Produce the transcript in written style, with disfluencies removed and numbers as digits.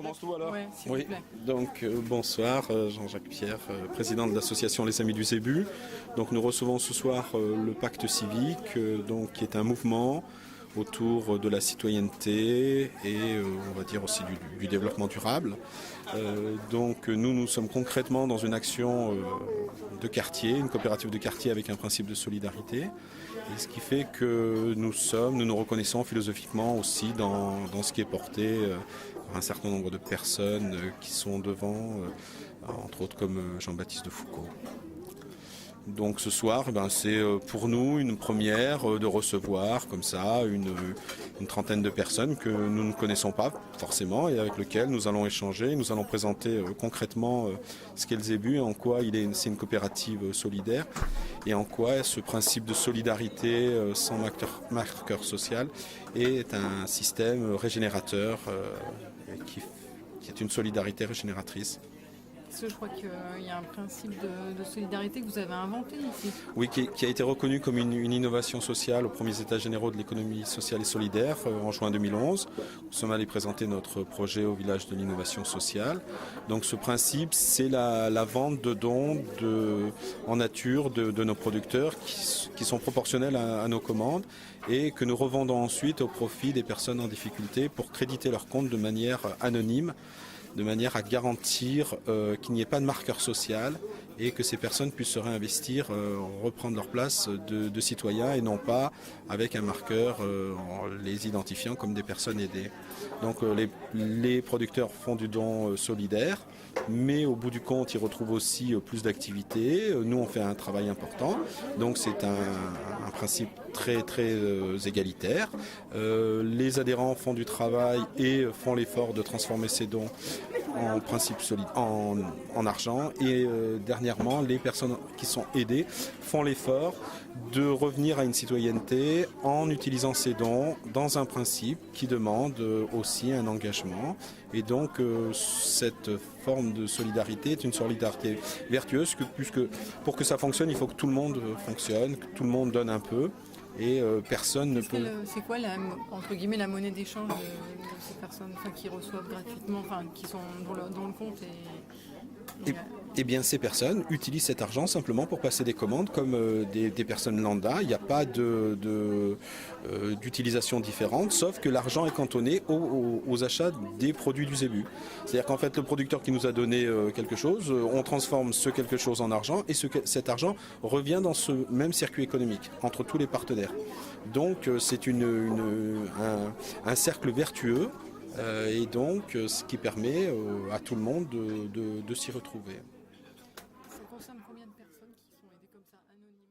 commence tout alors? Ouais, s'il Oui, vous plaît. donc bonsoir, Jean-Jacques Pierre, président de l'association Les Amis du Zébu. Donc nous recevons ce soir le Pacte civique, donc, qui est un mouvement autour de la citoyenneté et on va dire aussi du développement durable. Donc nous sommes concrètement dans une action de quartier, une coopérative de quartier avec un principe de solidarité. Et ce qui fait que nous nous reconnaissons philosophiquement aussi dans ce qui est porté par un certain nombre de personnes qui sont devant, entre autres comme Jean-Baptiste de Foucault. Donc ce soir, c'est pour nous une première de recevoir comme ça une trentaine de personnes que nous ne connaissons pas forcément et avec lesquelles nous allons échanger. Nous allons présenter concrètement ce qu'est le Zébu, en quoi c'est une coopérative solidaire et en quoi ce principe de solidarité sans marqueur social est un système régénérateur qui est une solidarité régénératrice. Parce que je crois qu'il y a un principe de solidarité que vous avez inventé ici. Oui, qui a été reconnu comme une innovation sociale aux premiers états généraux de l'économie sociale et solidaire en juin 2011. Nous sommes allés présenter notre projet au village de l'innovation sociale. Donc ce principe, c'est la vente de dons en nature de nos producteurs qui sont proportionnels à nos commandes et que nous revendons ensuite au profit des personnes en difficulté pour créditer leur compte de manière anonyme, de manière à garantir qu'il n'y ait pas de marqueur social et que ces personnes puissent se réinvestir, reprendre leur place de citoyens et non pas avec un marqueur en les identifiant comme des personnes aidées. Donc les producteurs font du don solidaire, mais au bout du compte, ils retrouvent aussi plus d'activités. Nous, on fait un travail important, donc c'est un principe très très égalitaire. Les adhérents font du travail et font l'effort de transformer ces dons en principe solide, en argent. Et dernièrement, les personnes qui sont aidées font l'effort de revenir à une citoyenneté en utilisant ces dons dans un principe qui demande aussi un engagement. Et donc cette forme de solidarité est une solidarité vertueuse puisque pour que ça fonctionne, il faut que tout le monde fonctionne, que tout le monde donne un peu. Et personne ne peut... C'est quoi, entre guillemets, la monnaie d'échange de ces personnes qui reçoivent gratuitement, qui sont dans le compte Eh bien, ces personnes utilisent cet argent simplement pour passer des commandes comme des personnes lambda. Il n'y a pas d'utilisation différente, sauf que l'argent est cantonné aux achats des produits du Zébu. C'est-à-dire qu'en fait, le producteur qui nous a donné quelque chose, on transforme ce quelque chose en argent et cet argent revient dans ce même circuit économique entre tous les partenaires. Donc, c'est un cercle vertueux. Et donc, ce qui permet à tout le monde de s'y retrouver. Ça concerne combien de personnes qui sont aidées comme ça anonymement?